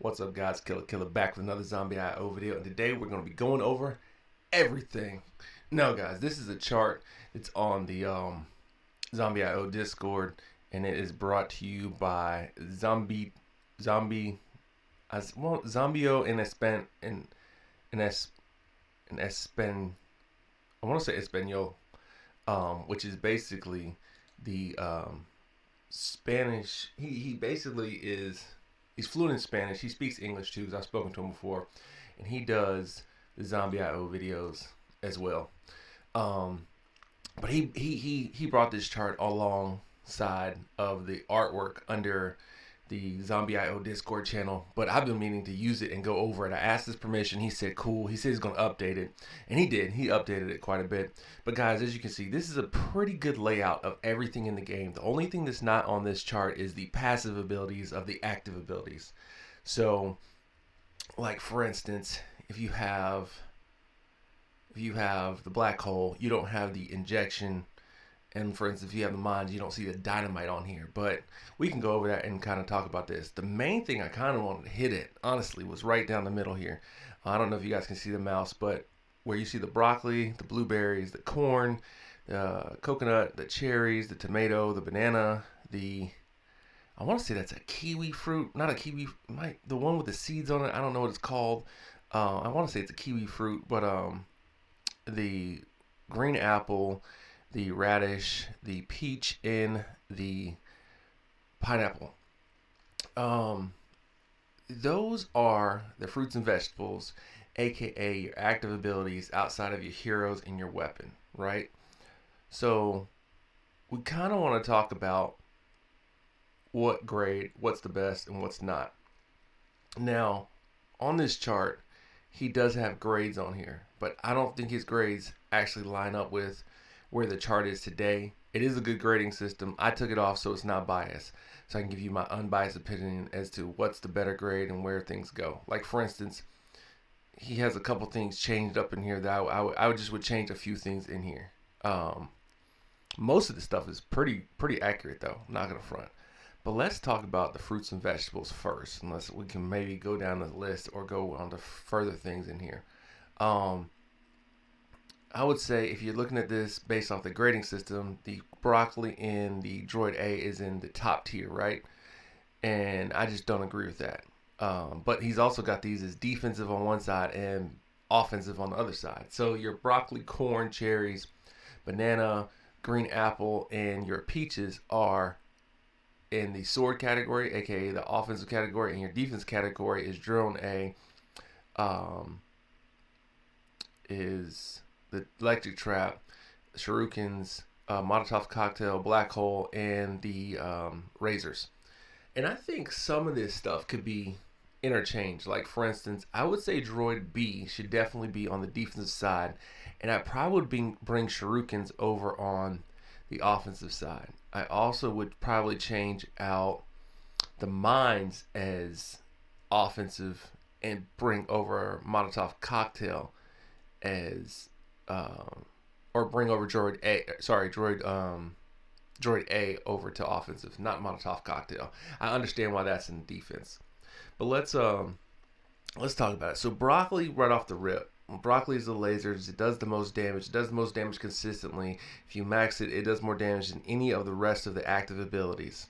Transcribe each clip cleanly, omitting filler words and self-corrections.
What's up, guys? Killer back with another Zombie IO video, and today we're going to be going over everything. Now, guys, this is a chart. It's on the Zombie IO Discord, and it is brought to you by Zombio and Espen. I want to say Espanol, which is basically the Spanish. He basically is. He's fluent in Spanish. He speaks English too, because I've spoken to him before, and he does the Zombie IO videos as well. But he brought this chart alongside of the artwork under the Zombie IO Discord channel. But I've been meaning to use it and go over it. I asked his permission. He said cool. He said he's gonna update it, and he did. He updated it quite a bit. But guys, as you can see, this is a pretty good layout of everything in the game. The only thing that's not on this chart is the passive abilities of the active abilities. So, like for instance, if you have the black hole, you don't have the injection. And for instance, if you have the mines, you don't see the dynamite on here. But we can go over that and kind of talk about this. The main thing I kind of wanted to hit it, honestly, was right down the middle here. I don't know if you guys can see the mouse, but where you see the broccoli, the blueberries, the corn, the coconut, the cherries, the tomato, the banana, I want to say that's a kiwi fruit. Not a kiwi, the one with the seeds on it. I don't know what it's called. I want to say it's a kiwi fruit, but the green apple, the radish, the peach, and the pineapple. Those are the fruits and vegetables, aka your active abilities outside of your heroes and your weapon, right? So we kind of want to talk about what grade, what's the best, and what's not. Now, on this chart, he does have grades on here, but I don't think his grades actually line up with where the chart is today. It is a good grading system. I took it off so it's not biased, so I can give you my unbiased opinion as to what's the better grade and where things go. Like for instance, he has a couple things changed up in here that I would change a few things in here. Most of the stuff is pretty accurate though, I'm not gonna front. But let's talk about the fruits and vegetables first, unless we can maybe go down the list or go on to further things in here. I would say if you're looking at this based off the grading system, the broccoli in the Droid A is in the top tier, right? And I just don't agree with that. But he's also got these as defensive on one side and offensive on the other side. So your broccoli, corn, cherries, banana, green apple, and your peaches are in the sword category, aka the offensive category, and your defense category is Drone A, is the electric trap, shurikens, Molotov cocktail, black hole, and the razors. And I think some of this stuff could be interchanged. Like for instance, I would say Droid B should definitely be on the defensive side, and I probably would bring shurikens over on the offensive side. I also would probably change out the mines as offensive and bring over Molotov cocktail as or bring over Droid A over to offensive, not Molotov cocktail. I understand why that's in defense, but let's talk about it. So broccoli, right off the rip, broccoli is the lasers. It does the most damage. It does the most damage consistently. If you max it, it does more damage than any of the rest of the active abilities.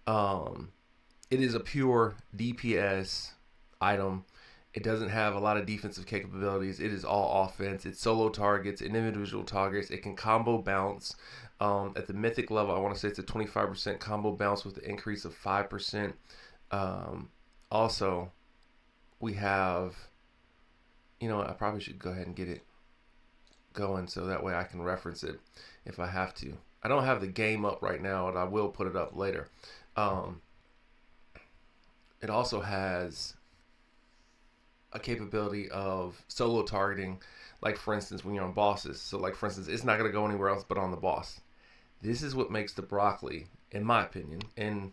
It is a pure DPS item. It doesn't have a lot of defensive capabilities. It is all offense. It's solo targets and individual targets. It can combo bounce. At the mythic level, I want to say it's a 25% combo bounce with an increase of 5%. Also, we have, I probably should go ahead and get it going so that way I can reference it if I have to. I don't have the game up right now, and I will put it up later. It also has a capability of solo targeting, like for instance when you're on bosses. So like for instance, it's not going to go anywhere else but on the boss. This is what makes the broccoli, in my opinion, and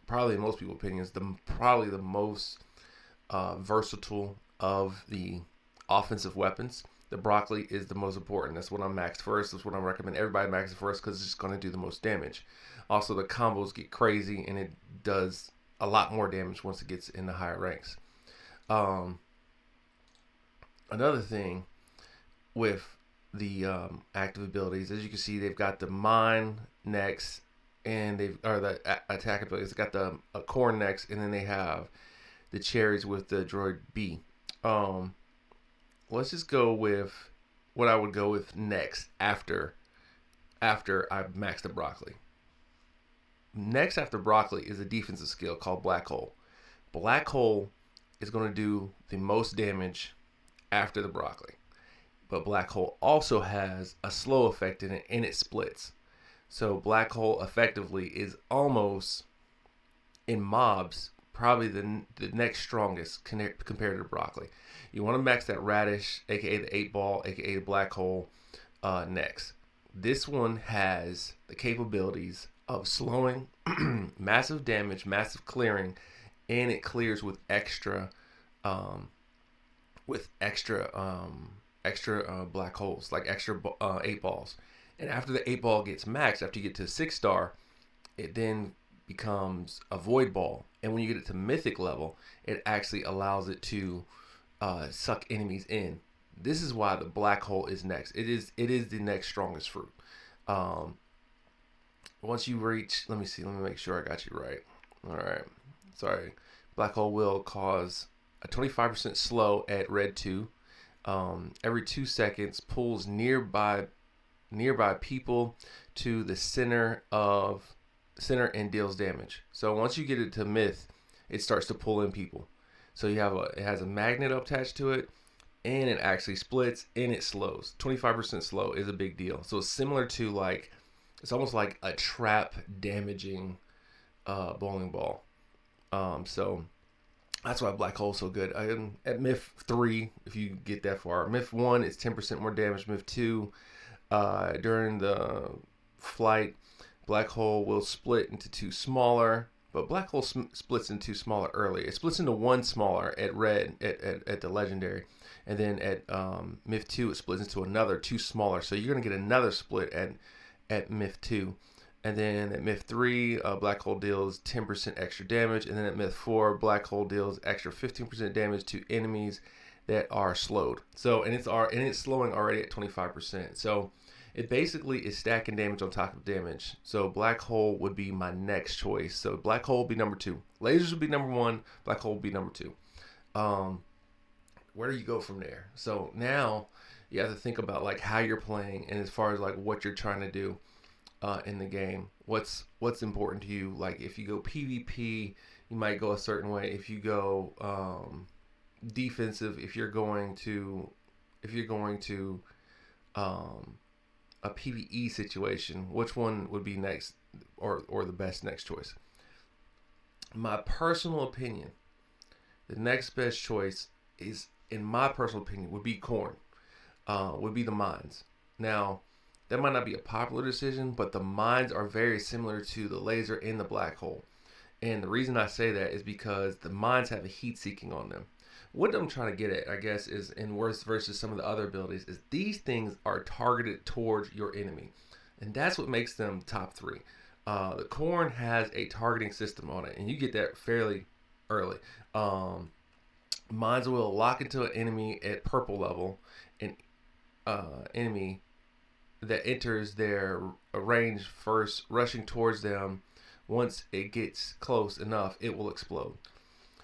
probably in most people's opinions, probably the most versatile of the offensive weapons. The broccoli is the most important. That's what I'm maxed first. That's what I recommend everybody max it first, because it's just going to do the most damage. Also, the combos get crazy, and it does a lot more damage once it gets in the higher ranks. Um, Another thing with the active abilities, as you can see, they've got the mine next, and they've or the attack abilities. They've got the corn next, and then they have the cherries with the droid B. Um, let's just go with what I would go with next after I max the broccoli. Next after broccoli is a defensive skill called black hole. Black hole is going to do the most damage after the broccoli. But black hole also has a slow effect in it, and it splits. So black hole effectively is almost in mobs probably the next strongest compared to broccoli. You want to max that radish, aka the 8-ball, aka the black hole, next. This one has the capabilities of slowing, massive damage, massive clearing, and it clears um, with extra black holes, like extra 8 balls. And after the 8 ball gets maxed, after you get to 6-star, it then becomes a void ball. And when you get it to mythic level, it actually allows it to suck enemies in. This is why the black hole is next. It is the next strongest fruit. Um, Once you reach, let me see, let me make sure I got you right. All right, sorry. Black hole will cause a 25% slow at red 2. Every 2 seconds, pulls nearby people to the center and deals damage. So once you get it to myth, it starts to pull in people. So it has a magnet attached to it, and it actually splits and it slows. 25% slow is a big deal. So it's similar to it's almost like a trap damaging bowling ball. So that's why black hole is so good. At myth 3, if you get that far, myth 1 is 10% more damage. Myth 2, during the flight, black hole will split into 2 smaller, but black hole splits into smaller early. It splits into 1 smaller at red at the legendary, and then at myth 2 it splits into another 2 smaller. So you're gonna get another split at myth 2. And then at myth 3, black hole deals 10% extra damage. And then at myth 4, black hole deals extra 15% damage to enemies that are slowed. So and it's slowing already at 25%. So it basically is stacking damage on top of damage. So black hole would be my next choice. So black hole would be number 2. Lasers would be number 1. Black hole would be number 2. Where do you go from there? So now you have to think about like how you're playing and as far as like what you're trying to do in the game. What's important to you? Like if you go PvP, you might go a certain way. If you go defensive, if you're going to a PvE situation, which one would be next or the best next choice? My personal opinion, the next best choice is, in my personal opinion, would be corn. Would be the mines. Now, that might not be a popular decision, but the mines are very similar to the laser and the black hole. And the reason I say that is because the mines have a heat seeking on them. What I'm trying to get at, I guess, is in worse versus some of the other abilities, is these things are targeted towards your enemy. And that's what makes them top 3. The corn has a targeting system on it, and you get that fairly early. Mines will lock into an enemy at purple level, and enemy that enters their range first, rushing towards them. Once it gets close enough, it will explode.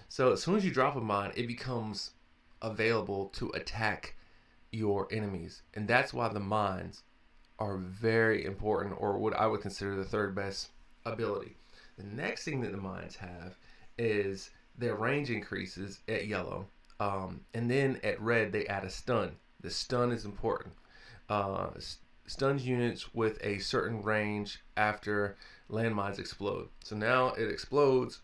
So as soon as you drop a mine, it becomes available to attack your enemies. And that's why the mines are very important, or what I would consider the third best ability. The next thing that the mines have is their range increases at yellow. And then at red, they add a stun. The stun is important. Stuns units with a certain range after landmines explode. So now it explodes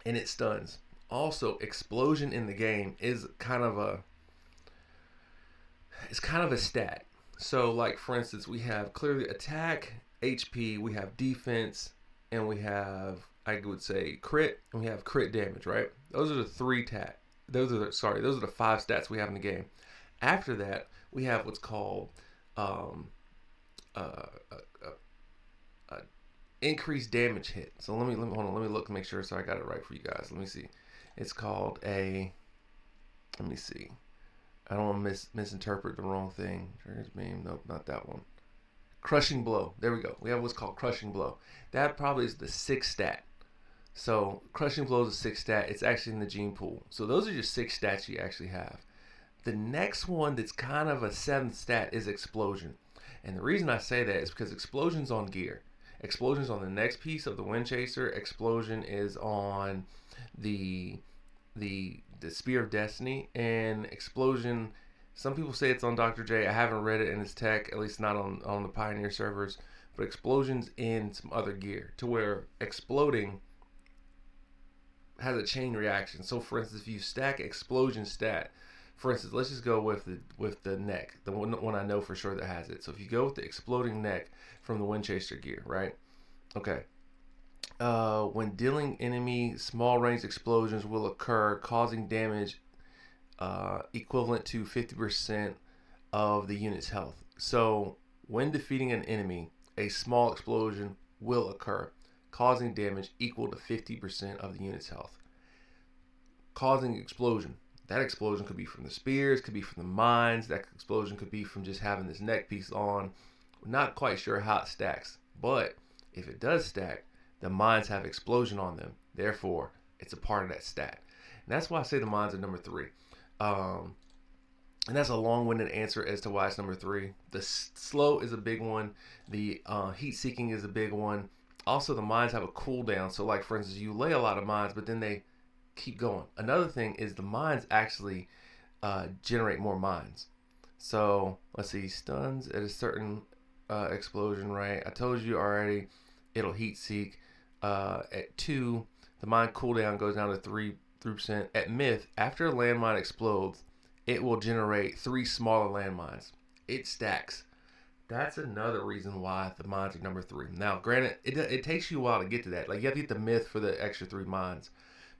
and it stuns. Also, explosion in the game is kind of a stat. So like for instance, we have clearly attack, HP, we have defense, and we have, I would say, crit, and we have crit damage, right? Those are the 5 stats we have in the game. After that, we have what's called increased damage hit. So let me hold on. Let me look, make sure so I got it right for you guys. Let me see. It's called a Let me see. I don't want to misinterpret the wrong thing. Trigger's beam. Nope, not that one. Crushing blow. There we go. We have what's called crushing blow. That probably is the 6th stat. So crushing blow is a 6th stat. It's actually in the gene pool. So those are your 6 stats you actually have. The next one that's kind of a 7th stat is explosion. And the reason I say that is because explosion's on gear. Explosion's on the next piece of the wind chaser. Explosion is on the the Spear of Destiny, and explosion. Some people say it's on Dr. J. I haven't read it in his tech, at least not on the Pioneer servers. But explosion's in some other gear to where exploding has a chain reaction. So, for instance, if you stack explosion stat, for instance, let's just go with the neck, the one I know for sure that has it. So if you go with the exploding neck from the Wind Chaser gear, right? Okay. When dealing enemy, small range explosions will occur, causing damage equivalent to 50% of the unit's health. So when defeating an enemy, a small explosion will occur, causing damage equal to 50% of the unit's health. Causing explosion. That explosion could be from the spears, could be from the mines. That explosion could be from just having this neck piece on. We're not quite sure how it stacks, but if it does stack, the mines have explosion on them. Therefore, it's a part of that stat. And that's why I say the mines are number 3. And that's a long-winded answer as to why it's number 3. The slow is a big one. The heat-seeking is a big one. Also, the mines have a cooldown. So, like, for instance, you lay a lot of mines, but then they keep going. Another thing is the mines actually generate more mines. So, let's see. Stuns at a certain explosion, right? I told you already it'll heat-seek. At 2, the mine cooldown goes down to 3%. At myth, after a landmine explodes, it will generate 3 smaller landmines. It stacks. That's another reason why the mines are number 3. Now, granted, it takes you a while to get to that. Like, you have to get the myth for the extra 3 mines.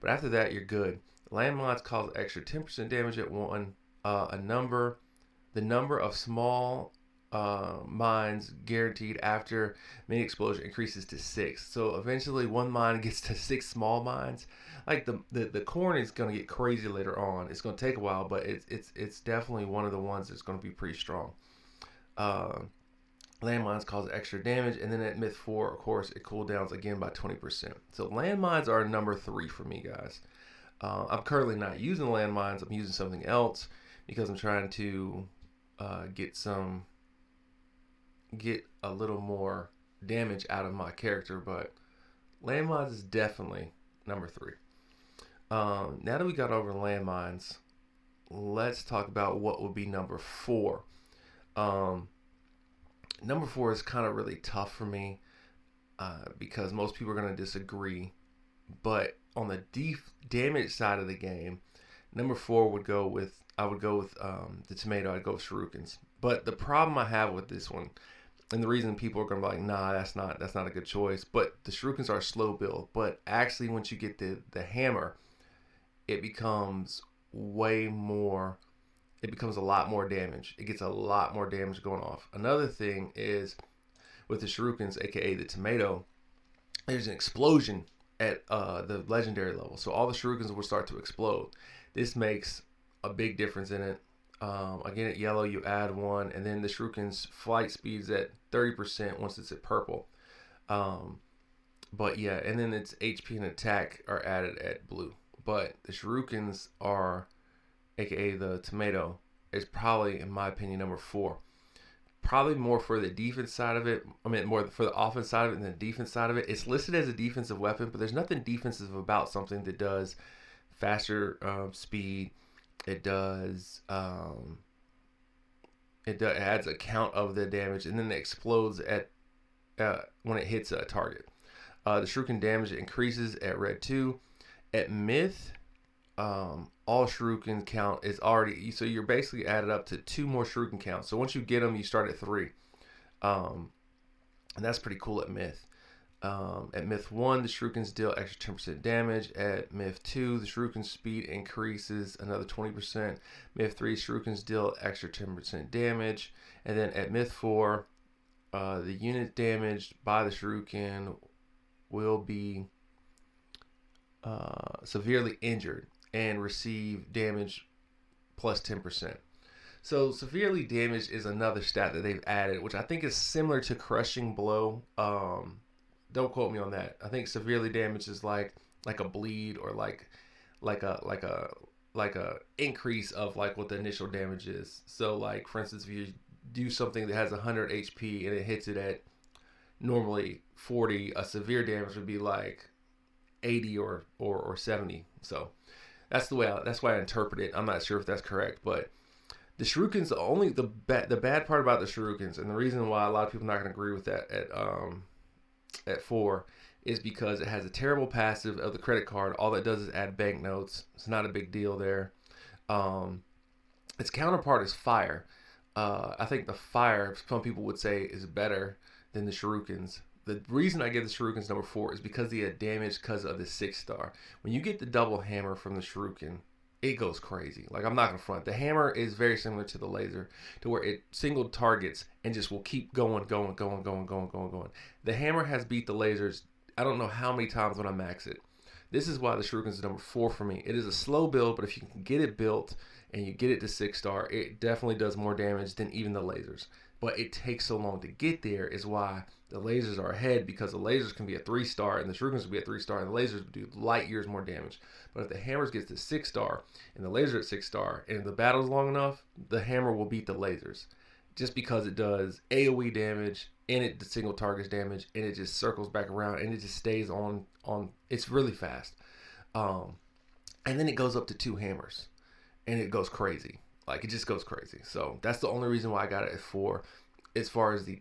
But after that, you're good. Landmines cause extra 10% damage at 1. The number of small mines guaranteed after mini explosion increases to 6. So eventually, one mine gets to 6 small mines. Like the corn is going to get crazy later on. It's going to take a while, but it's definitely one of the ones that's going to be pretty strong. Landmines cause extra damage, and then at myth 4, of course, it cooldowns again by 20%. So landmines are number 3 for me, guys. I'm currently not using landmines. I'm using something else because I'm trying to get a little more damage out of my character, but landmines is definitely number 3. Now that we got over landmines, let's talk about what would be number 4. Number 4 is kind of really tough for me because most people are going to disagree. But on the damage side of the game, number 4 would go with the tomato. I'd go with shurikens. But the problem I have with this one, and the reason people are going to be like, nah, that's not a good choice. But the shurikens are slow build. But actually, once you get the hammer, it becomes it becomes a lot more damage. It gets a lot more damage going off. Another thing is with the shurikens, aka the tomato, there's an explosion at the legendary level. So all the shurikens will start to explode. This makes a big difference in it. Again, at yellow, you add 1, and then the shuriken's flight speed's at 30% once it's at purple. But yeah, and then its HP and attack are added at blue. But the shurikens are, aka the tomato, is probably, in my opinion, number 4. Probably more for the defense side of it. I mean, more for the offense side of it than the defense side of it. It's listed as a defensive weapon, but there's nothing defensive about something that does faster speed. It does. It adds a count of the damage, and then it explodes at when it hits a target. The shuriken damage increases at red 2. At myth, all shuriken count is already, so you're basically added up to 2 more shuriken counts. So once you get them, you start at 3, and that's pretty cool at myth. At myth 1, the shurikens deal extra 10% damage. At myth 2, the shuriken speed increases another 20%. Myth 3, shurikens deal extra 10% damage. And then at myth 4, the unit damaged by the shuriken will be severely injured and receive damage plus 10%. So severely damaged is another stat that they've added, which I think is similar to crushing blow. Don't quote me on that. I think severely damaged is like a bleed, or like a like a like a increase of like what the initial damage is. So like for instance, if you do something that has 100 HP and it hits it at normally 40, a severe damage would be like 80 or 70. So that's why I interpret it. I'm not sure if that's correct, but the shurikens, the bad part about the shurikens, and the reason why a lot of people are not going to agree with that at 4, is because it has a terrible passive of the credit card. All that does is add banknotes. It's not a big deal there. Um, its counterpart is fire. I think the fire, some people would say, is better than the shurikens. The reason I give the shurikens number 4 is because they had damage because of the 6-star. When you get the double hammer from the shuriken, it goes crazy. Like, I'm not gonna front. The hammer is very similar to the laser, to where it single targets and just will keep going. The hammer has beat the lasers, I don't know how many times when I max it. This is why the shurikens is number 4 for me. It is a slow build, but if you can get it built and you get it to 6-star, it definitely does more damage than even the lasers. But it takes so long to get there is why the lasers are ahead, because the lasers can be a 3-star and the shurikens will be a 3-star, and the lasers do light years more damage. But if the hammers gets to 6-star and the laser at 6-star, and if the battle's long enough, the hammer will beat the lasers, just because it does AoE damage and it single targets damage, and it just circles back around and it just stays on. It's really fast, and then it goes up to 2 hammers, and it goes crazy. Like, it just goes crazy. So that's the only reason why I got it at 4. As far as the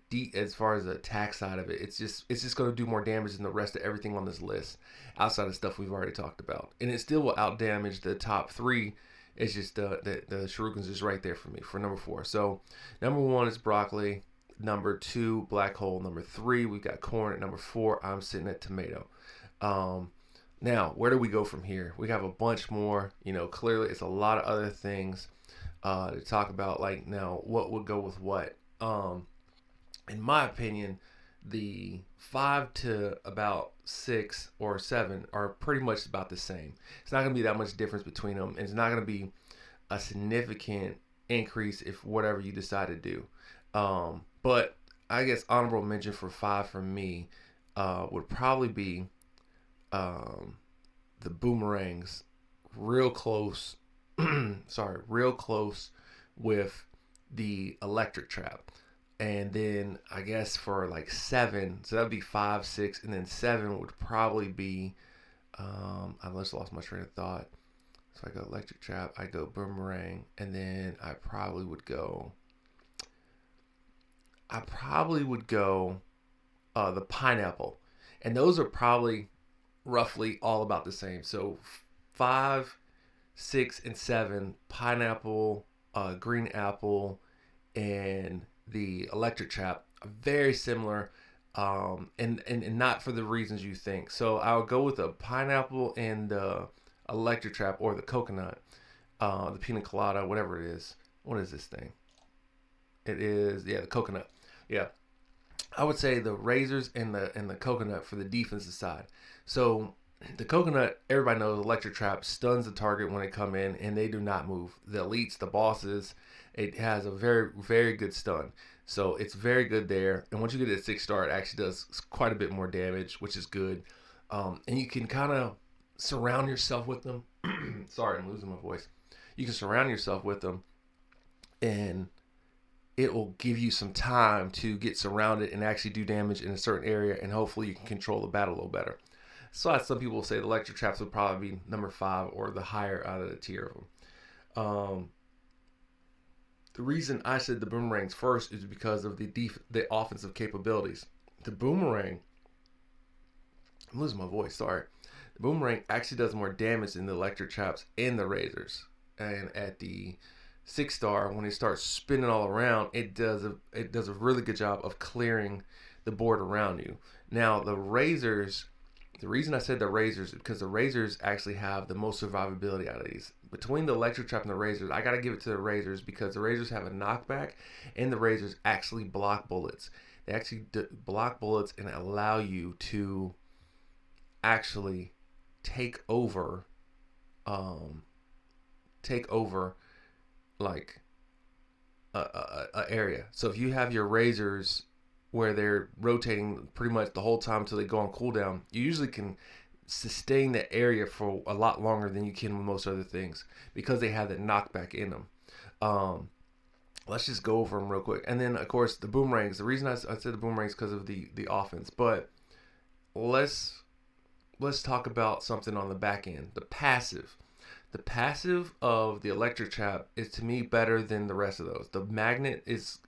attack side of it, it's just going to do more damage than the rest of everything on this list, outside of stuff we've already talked about, and it still will out damage the top 3. It's just the shurikens is right there for me for number 4. So number 1 is broccoli, number 2 black hole, number 3 we've got corn, at number 4 I'm sitting at tomato. Now where do we go from here? We have a bunch more. Clearly it's a lot of other things to talk about. Like, now what would go with what? In my opinion, the 5 to about 6 or 7 are pretty much about the same. It's not going to be that much difference between them, and it's not going to be a significant increase if whatever you decide to do. But I guess honorable mention for 5 for me would probably be the boomerangs, real close. Real close with the electric trap. And then I guess for like 7, so that would be 5, 6, and then 7 would probably be I just lost my train of thought. So I go electric trap, I go boomerang, and then I probably would go the pineapple. And those are probably roughly all about the same. So 5, 6, and 7, pineapple, green apple, and the electric trap are very similar, and not for the reasons you think. So I would go with the pineapple and the electric trap, or the coconut, the pina colada, whatever it is. What is this thing? It is, yeah, the coconut. Yeah, I would say the razors and the coconut for the defensive side. So the coconut, everybody knows, electric trap stuns the target when they come in, and they do not move. The elites, the bosses, it has a very, very good stun. So it's very good there. And once you get it at 6-star, it actually does quite a bit more damage, which is good. And you can kind of surround yourself with them. Sorry, I'm losing my voice. You can surround yourself with them, and it will give you some time to get surrounded and actually do damage in a certain area, and hopefully you can control the battle a little better. So some people will say the electric traps would probably be number 5 or the higher out of the tier of them. The reason I said the boomerangs first is because of the offensive capabilities. The boomerang, I'm losing my voice, sorry. The boomerang actually does more damage than the electric traps and the razors. And at the 6-star, when it starts spinning all around, it does a really good job of clearing the board around you. Now the razors, the reason I said the razors is because the razors actually have the most survivability out of these. Between the electric trap and the razors, I gotta give it to the razors, because the razors have a knockback, and the razors actually block bullets. They actually block bullets and allow you to actually take over like a area. So if you have your razors where they're rotating pretty much the whole time until they go on cooldown, you usually can sustain that area for a lot longer than you can with most other things because they have that knockback in them. Um, let's just go over them real quick, and then of course the boomerangs. The reason I said the boomerangs because of the offense, but let's let's talk about something on the back end. The passive. The passive of the electric trap is to me better than the rest of those. The magnet is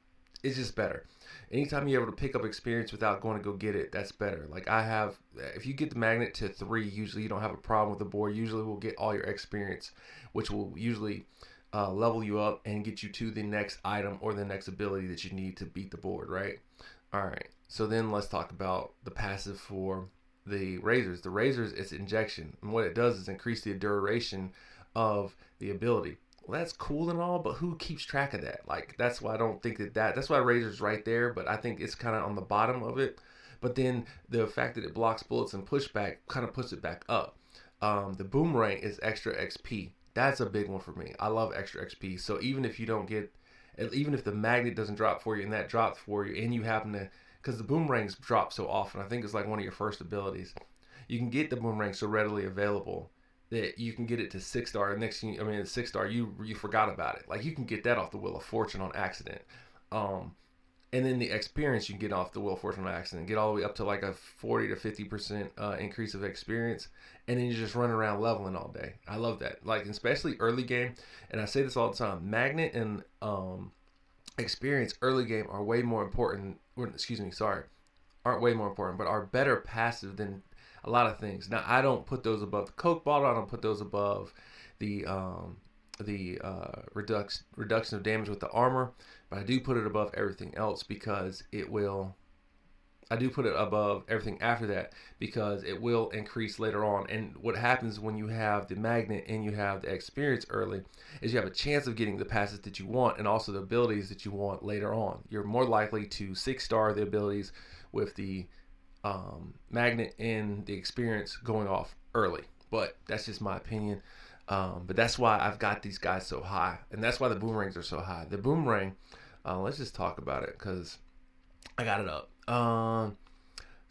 just better. Anytime you're able to pick up experience without going to go get it, that's better. Like I have, if you get the magnet to 3, usually you don't have a problem with the board. Usually we'll get all your experience, which will usually level you up and get you to the next item or the next ability that you need to beat the board, right? All right. So then let's talk about the passive for the razors. The razors, it's injection, and what it does is increase the duration of the ability. Well, that's cool and all, but who keeps track of that? Like that's why I don't think that's why razor's right there, but I think it's kind of on the bottom of it. But then the fact that it blocks bullets and pushback kind of puts it back up. The boomerang is extra XP. That's a big one for me. I love extra XP. So even if you don't get, even if the magnet doesn't drop for you and that drops for you, and you happen to, because the boomerangs drop so often, I think it's like one of your first abilities. You can get the boomerang so readily available that you can get it to 6-star. Next thing, I mean, 6-star, you forgot about it. Like you can get that off the Wheel of Fortune on accident. Um, and then the experience you can get off the Wheel of Fortune on accident, get all the way up to like a 40 to 50% increase of experience, and then you just run around leveling all day. I love that. Like especially early game, and I say this all the time. Magnet and experience early game are way more important. Or, excuse me, sorry, aren't way more important, but are better passive than a lot of things. Now, I don't put those above the Coke bottle. I don't put those above the reduction of damage with the armor, but I do put it above everything else because it will. I do put it above everything after that because it will increase later on. And what happens when you have the magnet and you have the experience early is you have a chance of getting the passes that you want and also the abilities that you want later on. You're more likely to 6-star the abilities with the magnet and the experience going off early. But that's just my opinion. But that's why I've got these guys so high. And that's why the boomerangs are so high. The boomerang, let's just talk about it because I got it up.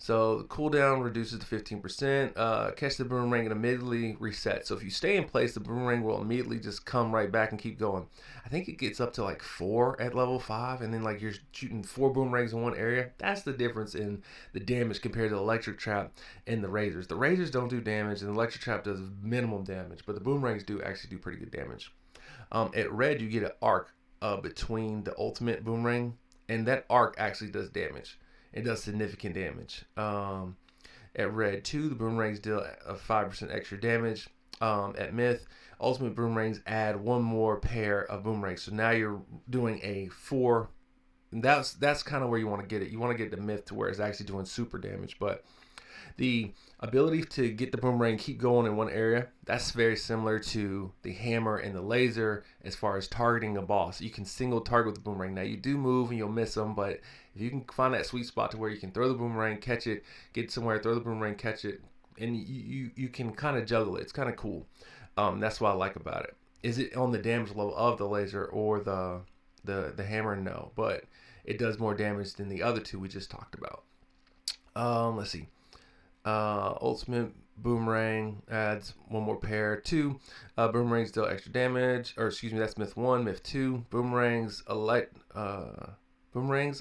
So the cooldown reduces to 15%. Catch the boomerang and immediately reset. So if you stay in place, the boomerang will immediately just come right back and keep going. I think it gets up to like 4 at level 5, and then like you're shooting 4 boomerangs in one area. That's the difference in the damage compared to the electric trap and the razors. The razors don't do damage, and the electric trap does minimum damage, but the boomerangs do actually do pretty good damage. At red, you get an arc between the ultimate boomerang, and that arc actually does damage. It does significant damage. At red 2, the boomerangs deal a 5% extra damage. At myth, ultimate boomerangs add one more pair of boomerangs. So now you're doing a 4. That's kind of where you want to get it. You want to get the myth to where it's actually doing super damage. But the ability to get the boomerang keep going in one area, that's very similar to the hammer and the laser as far as targeting a boss. You can single target with the boomerang. Now you do move and you'll miss them, but if you can find that sweet spot to where you can throw the boomerang, catch it, get somewhere, throw the boomerang, catch it, and you can kind of juggle it. It's kind of cool. That's what I like about it. Is it on the damage level of the laser or the hammer? No, but it does more damage than the other two we just talked about. Let's see. Ultimate boomerang adds one more pair. 2 boomerangs deal extra damage, or excuse me, that's myth 1. Myth 2, boomerangs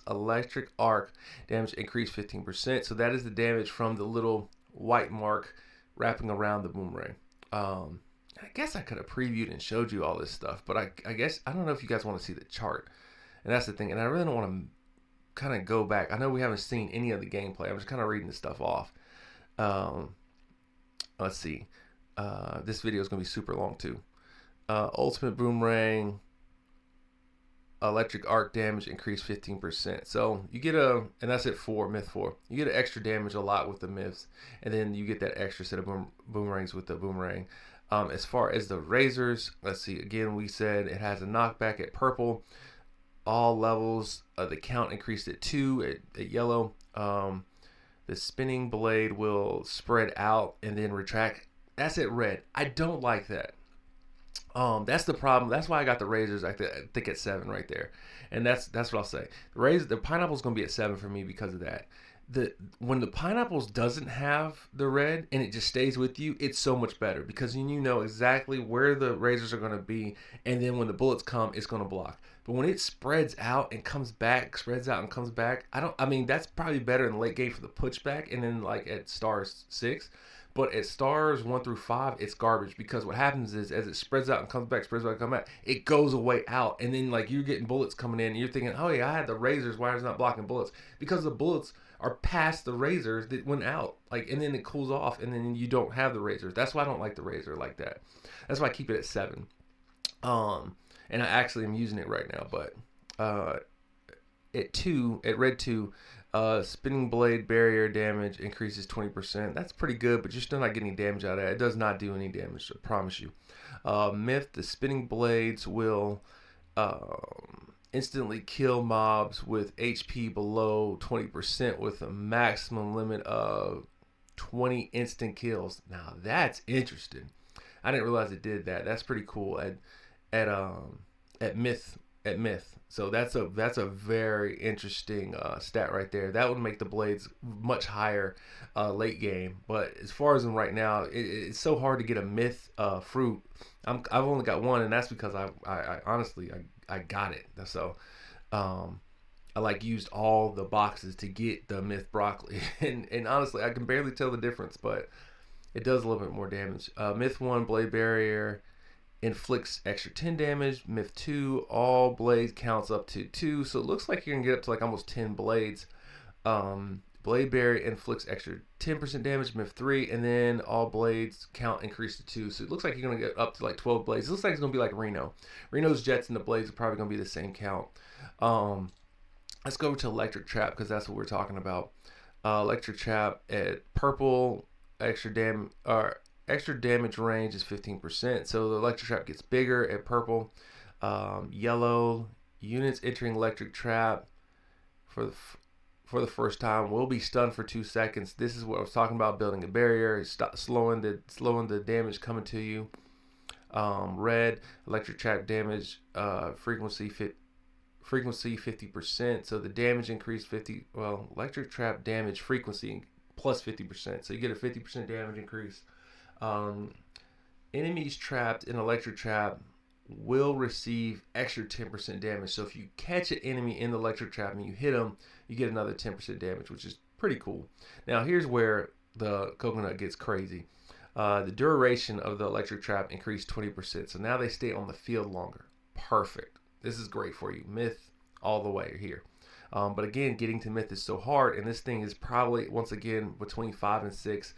electric arc damage increase 15%. So that is the damage from the little white mark wrapping around the boomerang. I guess I could have previewed and showed you all this stuff, but I guess I don't know if you guys want to see the chart, and that's the thing. And I really don't want to kind of go back. I know we haven't seen any of the gameplay. I'm just kind of reading this stuff off. Let's see. This video is going to be super long too. Ultimate boomerang electric arc damage increase 15%. So you get and that's at 4, myth 4. You get an extra damage a lot with the myths, and then you get that extra set of boomerangs with the boomerang. As far as the razors, let's see. Again, we said it has a knockback at purple. All levels, the count increased at 2 at yellow. The spinning blade will spread out and then retract. That's at red. I don't like that. That's the problem. That's why I got the razors. I think at 7 right there, and that's what I'll say. The pineapple's gonna be at 7 for me because of that. The When the pineapples doesn't have the red and it just stays with you, it's so much better because you know exactly where the razors are gonna be, and then when the bullets come, it's gonna block. But when it spreads out and comes back, spreads out and comes back, I don't. I mean, that's probably better in the late game for the pushback, and then like at stars 6. But at stars 1 through 5, it's garbage because what happens is as it spreads out and comes back, spreads out and comes back, it goes away out, and then like you're getting bullets coming in, and you're thinking, oh yeah, I had the razors, why is it not blocking bullets? Because the bullets are past the razors that went out, like, and then it cools off, and then you don't have the razors. That's why I don't like the razor like that. That's why I keep it at 7. Um, and I actually am using it right now, but uh, at red 2, spinning blade barrier damage increases 20%. That's pretty good, but you're still not getting damage out of that. It does not do any damage, I promise you. Myth, the spinning blades will instantly kill mobs with HP below 20% with a maximum limit of 20 instant kills. Now that's interesting. I didn't realize it did that. That's pretty cool. At at myth at myth. So that's a very interesting stat right there. That would make the blades much higher late game. But as far as them right now, it's so hard to get a myth fruit. I've only got one, and that's because I honestly I got it. So I like used all the boxes to get the myth broccoli, and honestly I can barely tell the difference, but it does a little bit more damage. Myth 1 blade barrier inflicts extra 10 damage. Myth 2, all blades counts up to 2. So it looks like you can get up to like almost 10 blades. Blade barrier inflicts extra 10% damage. Myth 3, and then all blades count increase to 2. So it looks like you're going to get up to like 12 blades. It looks like it's going to be like Reno. Reno's jets and the blades are probably going to be the same count. Let's go over to electric trap because that's what we're talking about. Electric trap at purple, extra damage range is 15%. So the electric trap gets bigger at purple. Yellow, units entering electric trap for the first time will be stunned for 2 seconds. This is what I was talking about, building a barrier, slowing the damage coming to you. Red, electric trap damage frequency 50%. So the damage increased 50. Well, electric trap damage frequency plus 50%. So you get a 50% damage increase. Enemies trapped in electric trap will receive extra 10% damage. So if you catch an enemy in the electric trap and you hit them, you get another 10% damage, which is pretty cool. Now here's where the coconut gets crazy. The duration of the electric trap increased 20%. So now they stay on the field longer. Perfect. This is great for you. Myth all the way here. But again, getting to myth is so hard, and this thing is probably once again between 5 and 6.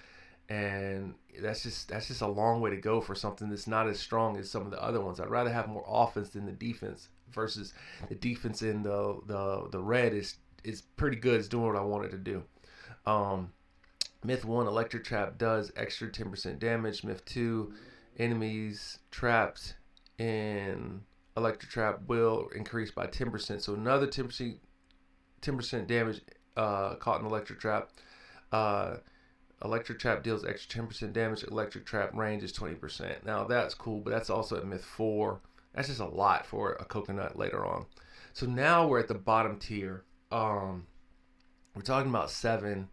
And that's just a long way to go for something that's not as strong as some of the other ones. I'd rather have more offense than the defense, versus the defense in the red is pretty good. It's doing what I want it to do. Myth 1, electric trap does extra 10% damage. Myth 2, enemies trapped in electric trap will increase by 10%. So another 10% damage caught in electric trap. Electric trap deals extra 10% damage. Electric trap range is 20%. Now that's cool, but that's also at myth 4. That's just a lot for a coconut later on. So now we're at the bottom tier. We're talking about 7.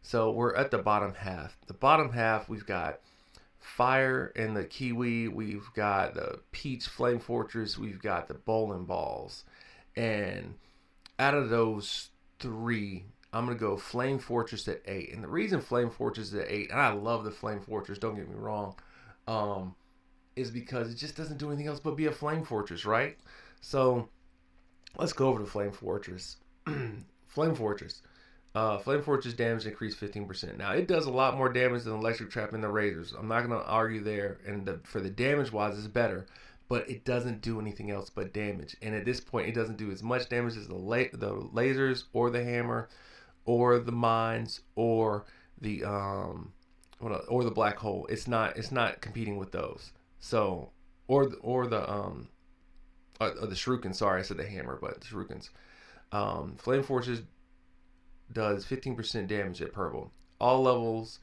So we're at the bottom half. The bottom half, we've got fire and the kiwi. We've got the peach flame fortress. We've got the bowling balls. And out of those 3, I'm going to go Flame Fortress at 8. And the reason Flame Fortress is at 8, and I love the Flame Fortress, don't get me wrong, is because it just doesn't do anything else but be a Flame Fortress, right? So let's go over to Flame Fortress. Flame Fortress. Flame Fortress damage increased 15%. Now, it does a lot more damage than Electric Trap and the Razors. I'm not going to argue there. And for the damage-wise, it's better. But it doesn't do anything else but damage. And at this point, it doesn't do as much damage as the lasers or the hammer or the mines or the black hole. It's not competing with those. So or the shuriken. Sorry, I said the hammer, but the shurikens. Flame Fortress does 15% damage at purple. All levels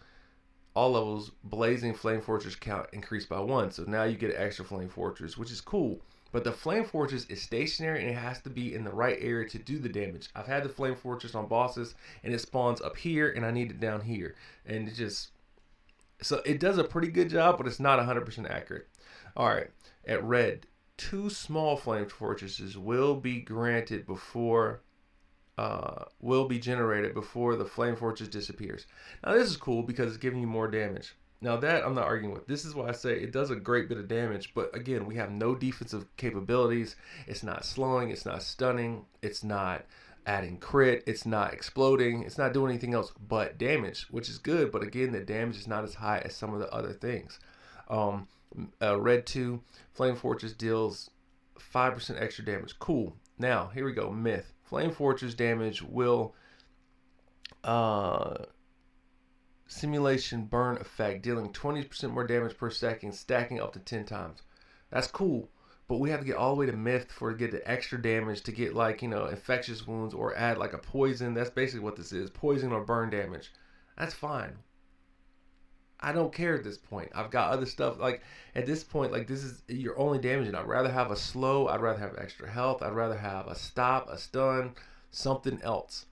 all levels, blazing flame fortress count increased by 1. So now you get an extra flame fortress, which is cool. But the flame fortress is stationary and it has to be in the right area to do the damage. I've had the flame fortress on bosses and it spawns up here and I need it down here. And it just, so it does a pretty good job, but it's not 100% accurate. All right, at red, 2 small flame fortresses will be granted before will be generated before the flame fortress disappears. Now this is cool because it's giving you more damage. Now that I'm not arguing with. This is why I say it does a great bit of damage, but again, we have no defensive capabilities. It's not slowing, it's not stunning, it's not adding crit, it's not exploding, it's not doing anything else but damage, which is good, but again, the damage is not as high as some of the other things. Red 2, Flame Fortress deals 5% extra damage. Cool. Now, here we go. Myth. Flame Fortress damage will simulation burn effect, dealing 20% more damage per second, stacking up to 10 times. That's cool, but we have to get all the way to myth for to get the extra damage to get like, infectious wounds or add like a poison. That's basically what this is, poison or burn damage. That's fine. I don't care at this point. I've got other stuff. Like at this point, like this is you're only damaging. I'd rather have a slow. I'd rather have extra health. I'd rather have a stop, a stun, something else.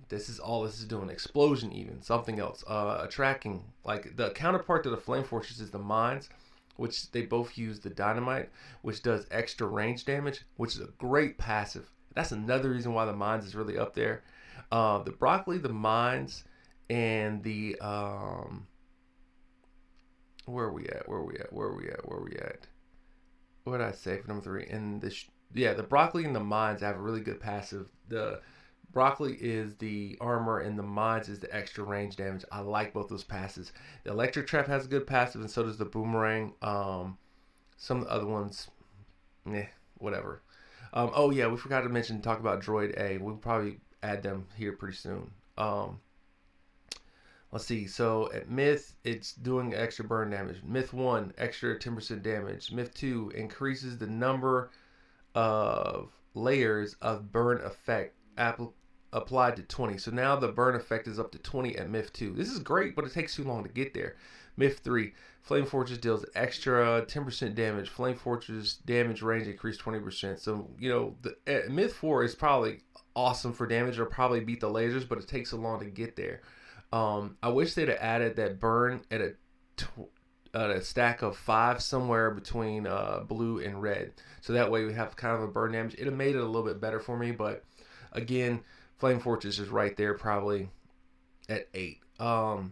This is all this is doing. Explosion, even something else. A tracking. Like the counterpart to the flame fortress is the mines, which they both use the dynamite, which does extra range damage, which is a great passive. That's another reason why the mines is really up there. The broccoli, the mines, and the where are we at? What did I say for number 3? And the broccoli and the mines have a really good passive. The broccoli is the armor and the mines is the extra range damage. I like both those passes. The electric trap has a good passive and so does the boomerang. Some of the other ones, whatever. Oh yeah, we forgot to talk about Droid A. We'll probably add them here pretty soon. Let's see. So at Myth, it's doing extra burn damage. Myth 1, extra 10% damage. Myth 2 increases the number of layers of burn effect applied to 20. So now the burn effect is up to 20 at Myth 2. This is great, but it takes too long to get there. Myth 3, Flame Fortress deals extra 10% damage. Flame Fortress damage range increased 20%. So, Myth 4 is probably awesome for damage. It'll probably beat the lasers, but it takes so long to get there. I wish they'd have added that burn at a stack of 5 somewhere between blue and red. So that way we have kind of a burn damage. It'd have made it a little bit better for me, but again, Flame Fortress is right there probably at 8. I'll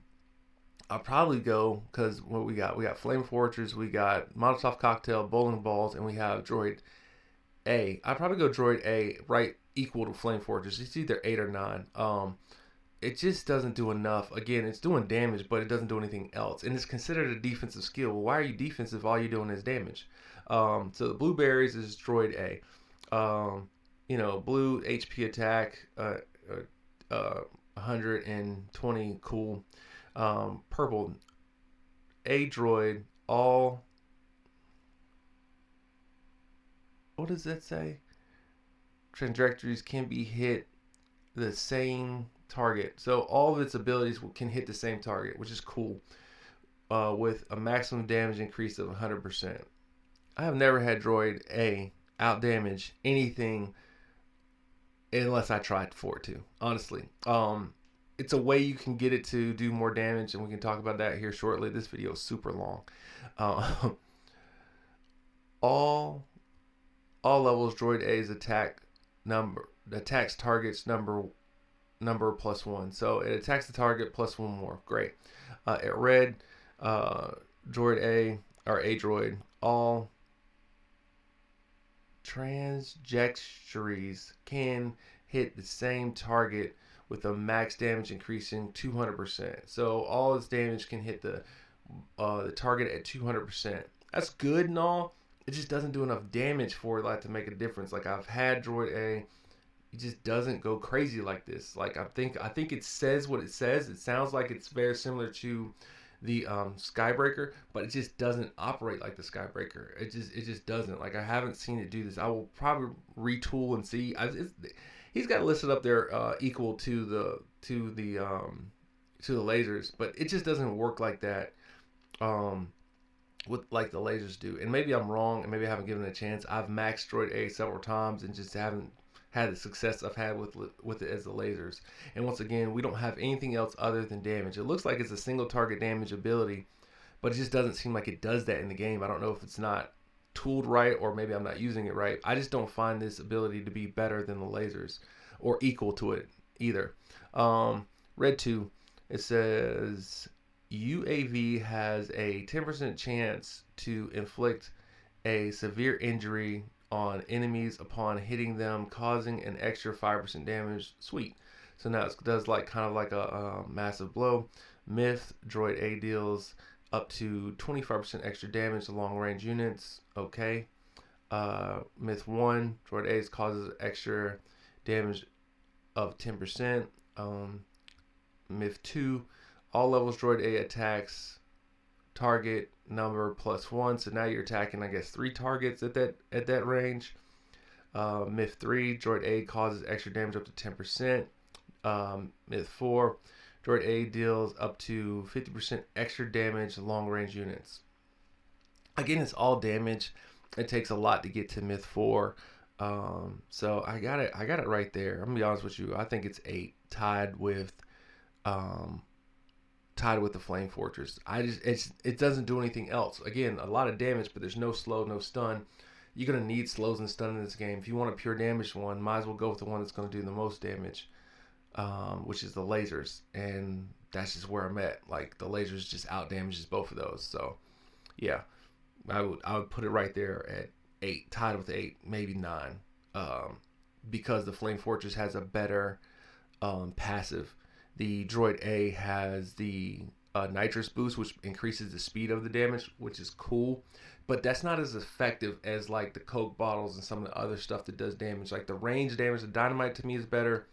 probably go, because what we got Flame Fortress, we got Molotov Cocktail, Bowling Balls, and we have Droid A. I'd probably go Droid A right equal to Flame Fortress. It's either 8 or 9. It just doesn't do enough. Again, it's doing damage, but it doesn't do anything else. And it's considered a defensive skill. Well, why are you defensive if all you're doing is damage? So the blueberries is Droid A. Blue HP attack, 120, cool. Purple, A droid, all. What does that say? Trajectories can be hit the same target. So all of its abilities can hit the same target, which is cool. With a maximum damage increase of 100%. I have never had Droid A out damage anything unless I tried for it to. Honestly, it's a way you can get it to do more damage, and we can talk about that here shortly. This video is super long. All levels, Droid A's attacks targets number +1. So it attacks the target plus 1 more. Great. At red, Droid A or A droid, all trajectories can hit the same target with a max damage increasing 200%. So all its damage can hit the target at 200%. That's good and all. It just doesn't do enough damage for it to make a difference. Like I've had Droid A, it just doesn't go crazy like this. Like I think it says what it says. It sounds like it's very similar to the Skybreaker, but it just doesn't operate like the Skybreaker. It just doesn't. Like I haven't seen it do this. I will probably retool and see. He's got it listed up there equal to the to the lasers, but it just doesn't work like that. Um, with like the lasers do. And maybe I'm wrong, and maybe I haven't given it a chance. I've maxed Droid A several times and just haven't had the success I've had with it as the lasers. And once again, we don't have anything else other than damage. It looks like it's a single target damage ability, but it just doesn't seem like it does that in the game. I don't know if it's not tooled right, or maybe I'm not using it right. I just don't find this ability to be better than the lasers or equal to it either. Red 2, it says UAV has a 10% chance to inflict a severe injury on enemies upon hitting them, causing an extra 5% damage. Sweet. So now it does like kind of like a massive blow. Myth, Droid A deals up to 25% extra damage to long range units. Okay. Myth 1, Droid A causes extra damage of 10%. Myth 2, all levels Droid A attacks target number +1. So now you're attacking, I guess, 3 targets at that range. Myth 3, Droid A causes extra damage up to 10%. Myth 4, Droid A deals up to 50% extra damage to long range units. Again, it's all damage. It takes a lot to get to Myth 4. So I got it right there. I'm gonna be honest with you. I think it's 8, tied with the Flame Fortress. It doesn't do anything else. Again, a lot of damage, but there's no slow, no stun. You're gonna need slows and stun in this game. If you want a pure damage one, might as well go with the one that's gonna do the most damage, which is the lasers, and that's just where I'm at. Like the lasers just out damages both of those. So yeah, I would put it right there at 8, tied with 8, maybe 9, because the Flame Fortress has a better passive. The Droid A has the nitrous boost, which increases the speed of the damage, which is cool, but that's not as effective as like the Coke bottles and some of the other stuff that does damage. Like the range damage, the dynamite to me is better.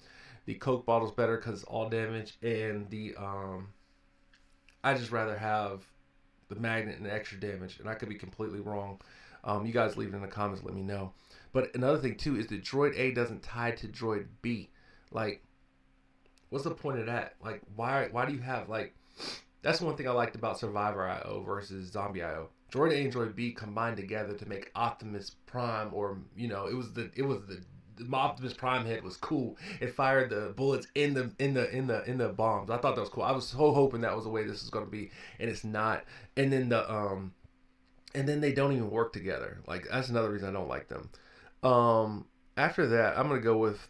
The Coke bottle's better because it's all damage, and the I just rather have the magnet and the extra damage, and I could be completely wrong. You guys leave it in the comments, let me know. But another thing too is that Droid A doesn't tie to Droid B. Like, what's the point of that? Like, why do you have, like, that's one thing I liked about Survivor IO versus Zombie IO. Droid A and Droid B combined together to make Optimus Prime, or it was the Optimus Prime head was cool. It fired the bullets in the bombs. I thought that was cool. I was so hoping that was the way this was going to be, and it's not. And then they don't even work together. Like, that's another reason I don't like them. After that, I'm gonna go with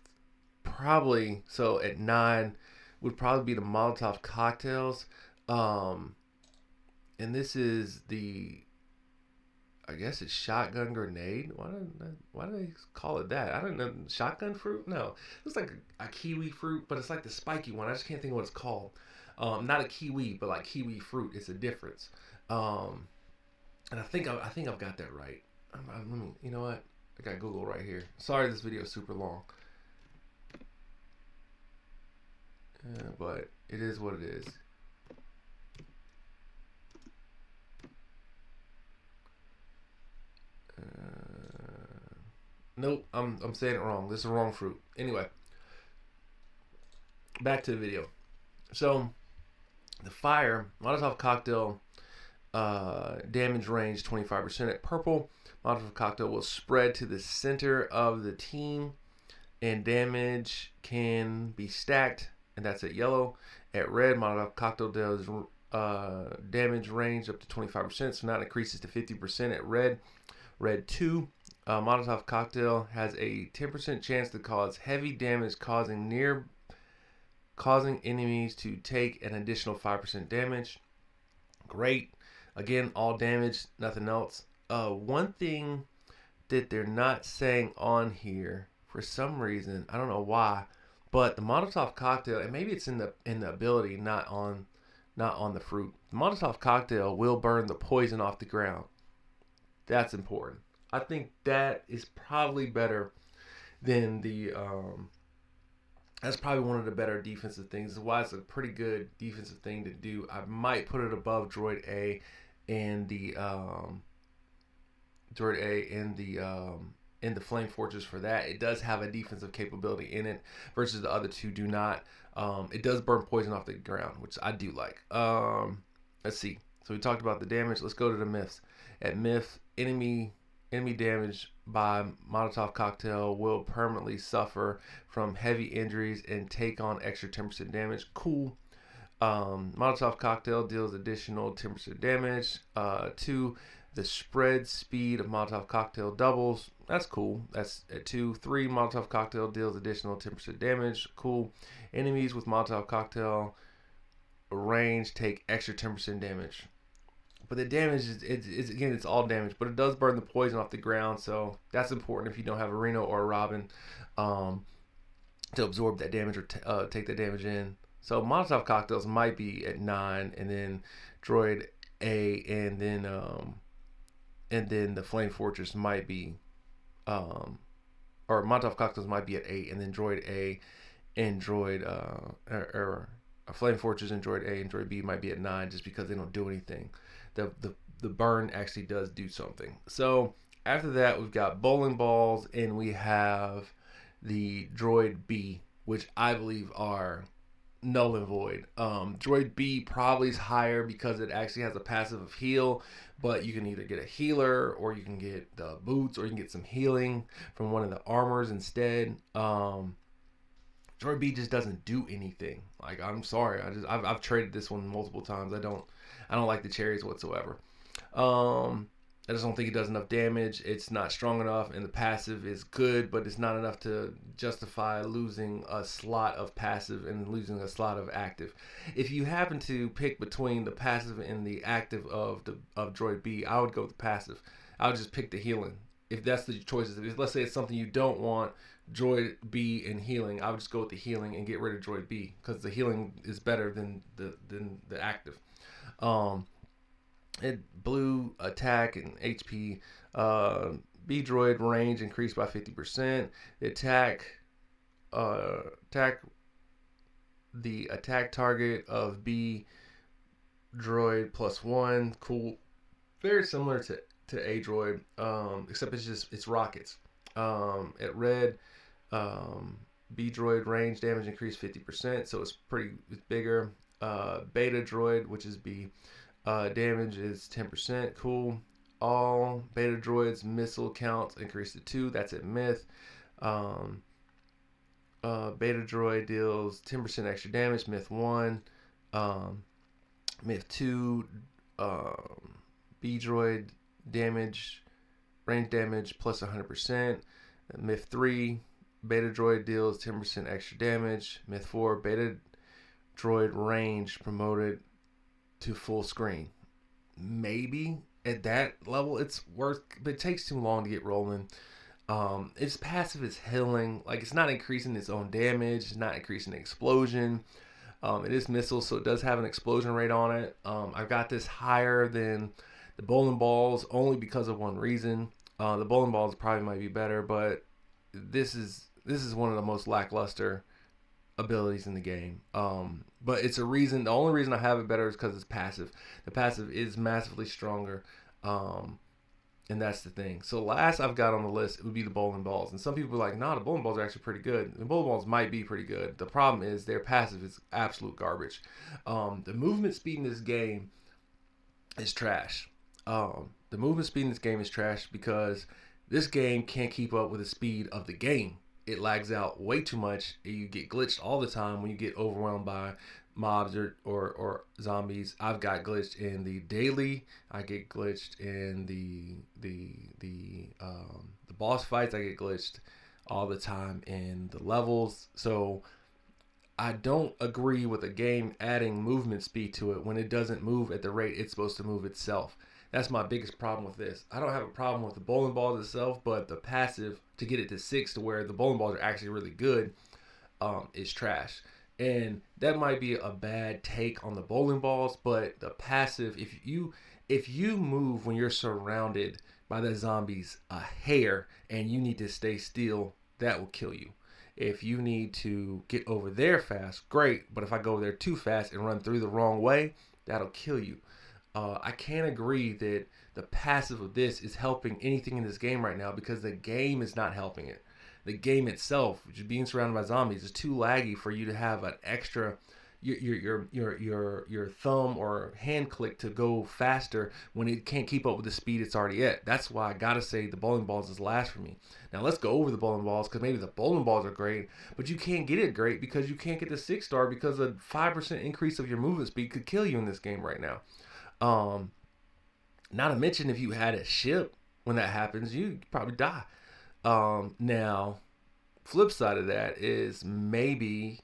probably, so at 9 would probably be the Molotov cocktails. And this is the, I guess it's shotgun grenade. Why do they call it that? I don't know. Shotgun fruit? No, it's like a kiwi fruit, but it's like the spiky one. I just can't think of what it's called. Not a kiwi, but like kiwi fruit. It's a difference. And I think I've got that right. Let me, you know what? I got Google right here. Sorry, this video is super long. But it is what it is. Nope, I'm saying it wrong. This is the wrong fruit. Anyway, back to the video. So the fire Molotov cocktail damage range 25% at purple. Molotov cocktail will spread to the center of the team, and damage can be stacked, and that's at yellow. At red, Molotov cocktail does damage range up to 25%, so now it increases to 50% at red. Red 2, Molotov cocktail has a 10% chance to cause heavy damage, causing enemies to take an additional 5% damage. Great. Again, all damage, nothing else. One thing that they're not saying on here for some reason, I don't know why, but the Molotov cocktail, and maybe it's in the ability, not on the fruit. The Molotov cocktail will burn the poison off the ground. That's important. I think that is probably better than the that's probably one of the better defensive things. Why it's a pretty good defensive thing to do. I might put it above Droid A and the in the Flame Fortress for that. It does have a defensive capability in it versus the other two do not. It does burn poison off the ground, which I do like. Let's see. So we talked about the damage. Let's go to the myths. At myth, enemy damage by Molotov cocktail will permanently suffer from heavy injuries and take on extra 10% damage. Cool. Molotov cocktail deals additional 10% damage. 2, the spread speed of Molotov cocktail doubles. That's cool. That's at 2. 3, Molotov cocktail deals additional 10% damage. Cool. Enemies with Molotov cocktail range take extra 10% damage. But the damage is again, it's all damage, but it does burn the poison off the ground, so that's important if you don't have a Reno or a Robin to absorb that damage or take that damage in. So Molotov cocktails might be at 9, and then Droid A, and then the Flame Fortress might be, or Molotov cocktails might be at 8, and then Droid A and Droid or Flame Fortress and Droid A and Droid B might be at 9 just because they don't do anything. The burn actually does do something. So after that, we've got bowling balls, and we have the Droid B, which I believe are null and void. Droid B probably is higher because it actually has a passive of heal, but you can either get a healer or you can get the boots or you can get some healing from one of the armors instead. Droid B just doesn't do anything. Like, I'm sorry, I've traded this one multiple times. I don't like the cherries whatsoever. I just don't think it does enough damage. It's not strong enough, and the passive is good, but it's not enough to justify losing a slot of passive and losing a slot of active. If you happen to pick between the passive and the active of Droid B, I would go with the passive. I would just pick the healing. If that's the choices, if let's say it's something you don't want, Droid B and healing, I would just go with the healing and get rid of Droid B because the healing is better than the active. It blue attack and HP. B droid range increased by 50%. The attack target of B droid +1. Cool. Very similar to A droid, except it's rockets. At red, B droid range damage increased 50%, so it's bigger. Beta droid, which is B. Damage is 10%. Cool. All beta droids missile counts increase to 2. That's at myth. Beta droid deals 10% extra damage. Myth 1. Myth 2. B droid damage, range damage plus 100%. Myth 3. Beta droid deals 10% extra damage. Myth 4. Beta droid range promoted to full screen. Maybe at that level it's worth, but it takes too long to get rolling. Its passive is healing. Like, it's not increasing its own damage. It's not increasing the explosion. It is missile, so it does have an explosion rate on it. I've got this higher than the bowling balls only because of one reason. The bowling balls probably might be better, but this is one of the most lackluster abilities in the game. But it's a reason. The only reason I have it better is because it's passive. The passive is massively stronger, and that's the thing. So last I've got on the list, it would be the bowling balls. And some people are like, nah, the bowling balls are actually pretty good. The bowling balls might be pretty good. The problem is their passive is absolute garbage. The movement speed in this game is trash. The movement speed in this game is trash because this game can't keep up with the speed of the game. It lags out way too much. You get glitched all the time when you get overwhelmed by mobs or zombies. I've got glitched in the daily. I get glitched in the boss fights. I get glitched all the time in the levels. So I don't agree with a game adding movement speed to it when it doesn't move at the rate it's supposed to move itself. That's my biggest problem with this. I don't have a problem with the bowling balls itself, but the passive to get it to 6 to where the bowling balls are actually really good is trash. And that might be a bad take on the bowling balls, but the passive, if you move when you're surrounded by the zombies a hair and you need to stay still, that will kill you. If you need to get over there fast, great. But if I go there too fast and run through the wrong way, that'll kill you. I can't agree that the passive of this is helping anything in this game right now, because the game is not helping it. The game itself, which is being surrounded by zombies, is too laggy for you to have an extra your thumb or hand click to go faster when it can't keep up with the speed it's already at. That's why I gotta say the bowling balls is last for me. Now let's go over the bowling balls, because maybe the bowling balls are great, but you can't get it great because you can't get the 6-star, because a 5% increase of your movement speed could kill you in this game right now. Not to mention, if you had a ship when that happens, you probably die. Now, flip side of that is maybe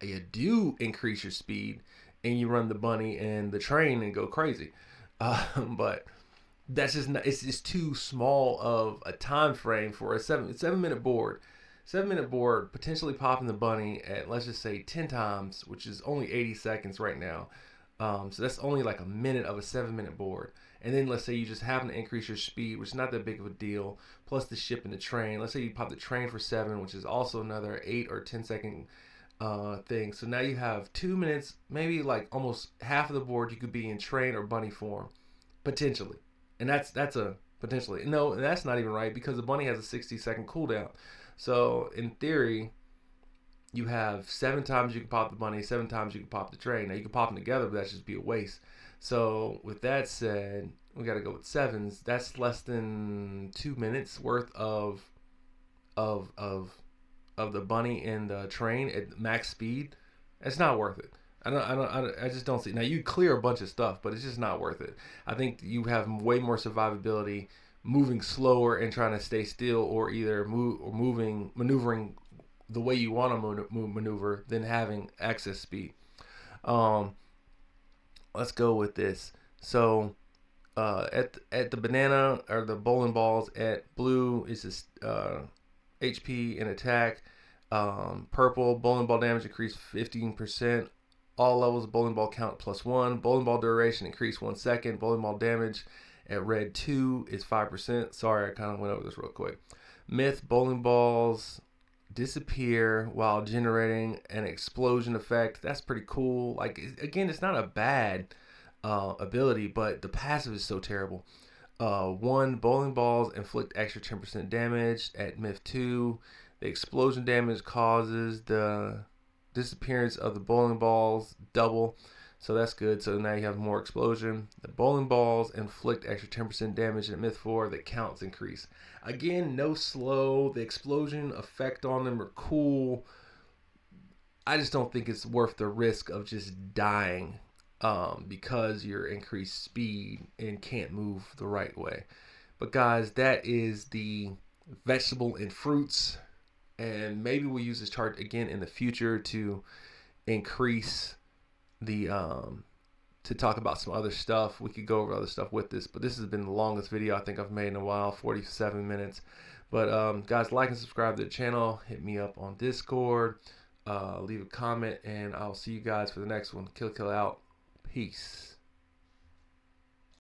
you do increase your speed and you run the bunny and the train and go crazy. But that's just not, it's just too small of a time frame for a 7 minute board. 7 minute board, potentially popping the bunny at, let's just say, 10 times, which is only 80 seconds right now. So that's only like a minute of a 7 minute board. And then let's say you just happen to increase your speed, which is not that big of a deal, plus the ship and the train. Let's say you pop the train for 7, which is also another 8 or 10 second thing. So now you have 2 minutes, maybe like almost half of the board you could be in train or bunny form, potentially. And that's a potentially. No, that's not even right, because the bunny has a 60-second cooldown. So in theory, you have 7 times you can pop the bunny, 7 times you can pop the train. Now you can pop them together, but that's just be a waste. So with that said, we got to go with 7s. That's less than 2 minutes worth of the bunny and the train at max speed. It's not worth it. I just don't see. Now you clear a bunch of stuff, but it's just not worth it. I think you have way more survivability moving slower and trying to stay still, or either maneuvering the way you want to maneuver, than having access speed. Let's go with this. So at the banana, or the bowling balls, at blue is this HP and attack. Purple, bowling ball damage increased 15%. All levels of bowling ball count +1. Bowling ball duration increased 1 second. Bowling ball damage at red 2 is 5%. Sorry, I kind of went over this real quick. Myth, bowling balls disappear while generating an explosion effect. That's pretty cool. Like, again, it's not a bad ability, but the passive is so terrible. 1, bowling balls inflict extra 10% damage at myth 2. The explosion damage causes the disappearance of the bowling balls double. So that's good. So now you have more explosion. The bowling balls inflict extra 10% damage at myth 4. The counts increase. Again, no slow. The explosion effect on them are cool. I just don't think it's worth the risk of just dying because you're increased speed and can't move the right way. But guys, that is the vegetable and fruits. And maybe we'll use this chart again in the future to increase the to talk about some other stuff. We could go over other stuff with this, but this has been the longest video I think I've made in a while, 47 minutes. But guys, like and subscribe to the channel. Hit me up on Discord. Leave a comment, and I'll see you guys for the next one. Kill out. Peace.